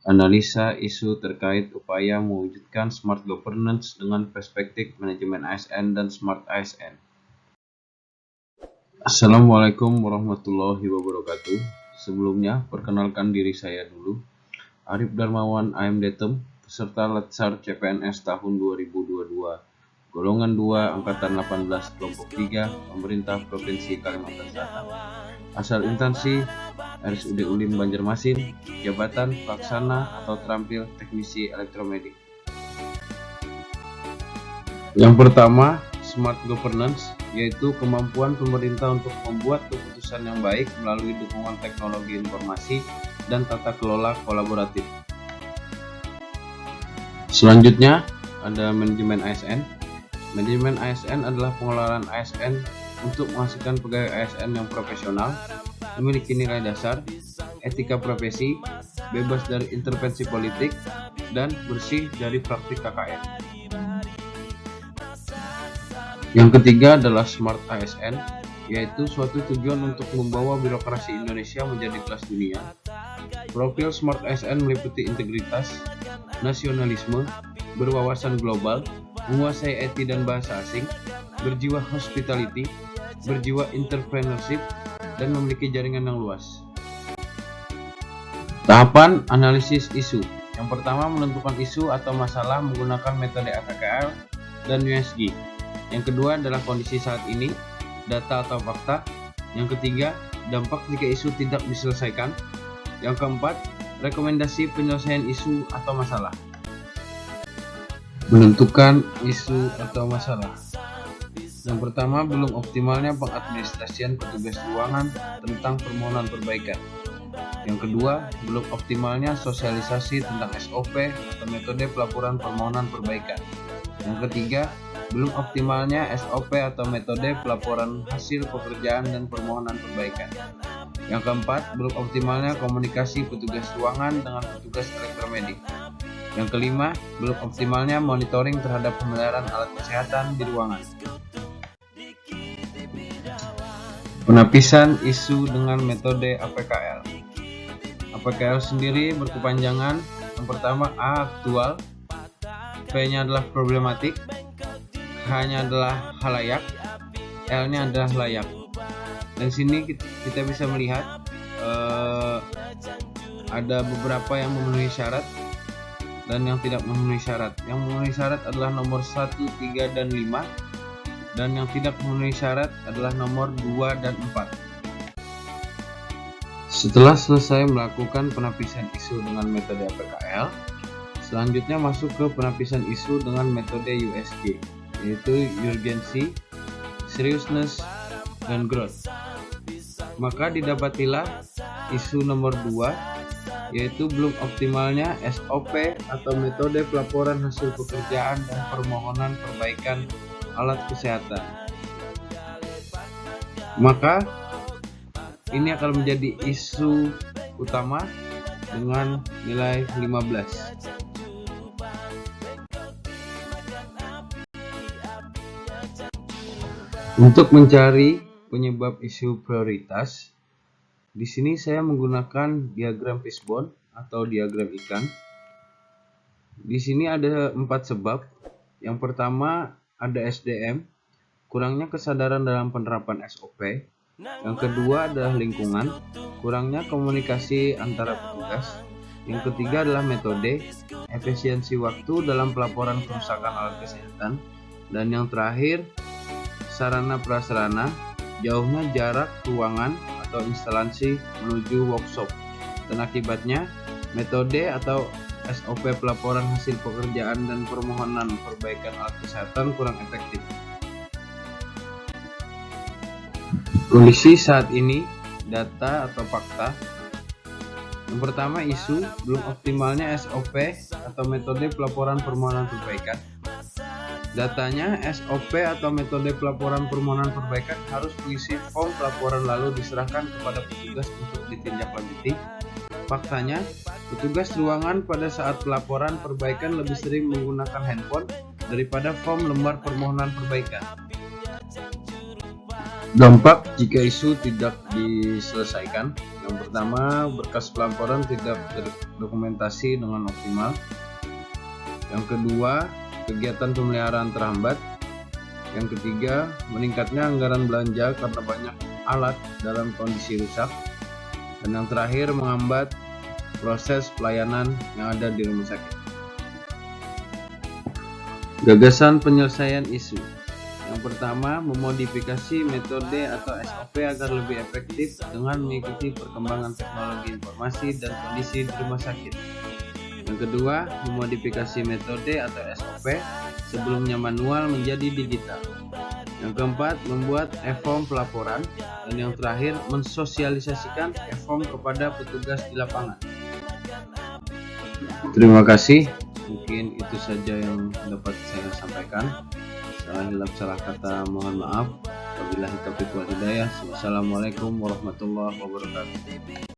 Analisa isu terkait upaya mewujudkan smart governance dengan perspektif manajemen ASN dan smart ASN. Assalamualaikum warahmatullahi wabarakatuh. Sebelumnya, perkenalkan diri saya dulu. Arif Darmawan AMDTEM, peserta Latsar CPNS tahun 2022, golongan 2, angkatan 18, kelompok 3, pemerintah Provinsi Kalimantan Selatan. Asal instansi RSUD Ulim Banjarmasin, jabatan pelaksana atau terampil teknisi elektromedik. Yang pertama, smart governance, yaitu kemampuan pemerintah untuk membuat keputusan yang baik melalui dukungan teknologi informasi dan tata kelola kolaboratif. Selanjutnya, ada manajemen ASN. Manajemen ASN adalah pengelolaan ASN untuk menghasilkan pegawai ASN yang profesional, memiliki nilai dasar, etika profesi, bebas dari intervensi politik, dan bersih dari praktik KKN. Yang ketiga adalah Smart ASN, yaitu suatu tujuan untuk membawa birokrasi Indonesia menjadi kelas dunia. Profil Smart ASN meliputi integritas, nasionalisme, berwawasan global, menguasai IT dan bahasa asing, berjiwa hospitality, berjiwa entrepreneurship, dan memiliki jaringan yang luas. Tahapan analisis isu. Yang pertama, menentukan isu atau masalah menggunakan metode AVKL dan USG. Yang kedua adalah kondisi saat ini, data atau fakta. Yang ketiga, dampak jika isu tidak diselesaikan. Yang keempat, rekomendasi penyelesaian isu atau masalah. Menentukan isu atau masalah. Yang pertama, belum optimalnya pengadministrasian petugas ruangan tentang permohonan perbaikan. Yang kedua, belum optimalnya sosialisasi tentang SOP atau metode pelaporan permohonan perbaikan. Yang ketiga, belum optimalnya SOP atau metode pelaporan hasil pekerjaan dan permohonan perbaikan. Yang keempat, belum optimalnya komunikasi petugas ruangan dengan petugas elektromedik. Yang kelima, belum optimalnya monitoring terhadap pemeliharaan alat kesehatan di ruangan. Penapisan isu dengan metode APKL. APKL sendiri berkepanjangan. Yang pertama, A, aktual, P-nya adalah problematik, H-nya adalah halayak, L-nya adalah layak. Dan sini kita bisa melihat ada beberapa yang memenuhi syarat dan yang tidak memenuhi syarat. Yang memenuhi syarat adalah nomor 1, 3, dan 5, dan yang tidak memenuhi syarat adalah nomor 2 dan 4. Setelah selesai melakukan penapisan isu dengan metode APKL, selanjutnya masuk ke penapisan isu dengan metode USG, yaitu urgency, seriousness, dan growth. Maka didapatilah isu nomor 2, yaitu belum optimalnya SOP atau metode pelaporan hasil pekerjaan dan permohonan perbaikan alat kesehatan. Maka ini akan menjadi isu utama dengan nilai 15. Untuk mencari penyebab isu prioritas, di sini saya menggunakan diagram fishbone atau diagram ikan. Di sini ada 4 sebab. Yang pertama ada SDM, kurangnya kesadaran dalam penerapan SOP. Yang kedua adalah lingkungan, kurangnya komunikasi antara petugas. Yang ketiga adalah metode, efisiensi waktu dalam pelaporan kerusakan alat kesehatan. Dan yang terakhir, sarana prasarana, jauhnya jarak ruangan atau instalasi menuju workshop. Dan akibatnya, metode atau SOP pelaporan hasil pekerjaan dan permohonan perbaikan alat kesehatan kurang efektif. Kondisi saat ini, data atau fakta. Yang pertama, isu belum optimalnya SOP atau metode pelaporan permohonan perbaikan. Datanya, SOP atau metode pelaporan permohonan perbaikan harus mengisi form pelaporan lalu diserahkan kepada petugas untuk ditindaklanjuti. Faktanya, petugas ruangan pada saat pelaporan perbaikan lebih sering menggunakan handphone daripada form lembar permohonan perbaikan. Dampak jika isu tidak diselesaikan. Yang pertama, berkas pelaporan tidak terdokumentasi dengan optimal. Yang kedua, kegiatan pemeliharaan terhambat. Yang ketiga, meningkatnya anggaran belanja karena banyak alat dalam kondisi rusak. Dan yang terakhir, menghambat proses pelayanan yang ada di rumah sakit. Gagasan penyelesaian isu. Yang pertama, memodifikasi metode atau SOP agar lebih efektif dengan mengikuti perkembangan teknologi informasi dan kondisi di rumah sakit. Yang kedua, memodifikasi metode atau SOP sebelumnya manual menjadi digital. Yang keempat, membuat e-form pelaporan. Dan yang terakhir, mensosialisasikan e-form kepada petugas di lapangan. Terima kasih. Mungkin itu saja yang dapat saya sampaikan. Salah hilap salah kata mohon maaf. Wabillahi taufiq wal hidayah. Wassalamualaikum warahmatullahi wabarakatuh.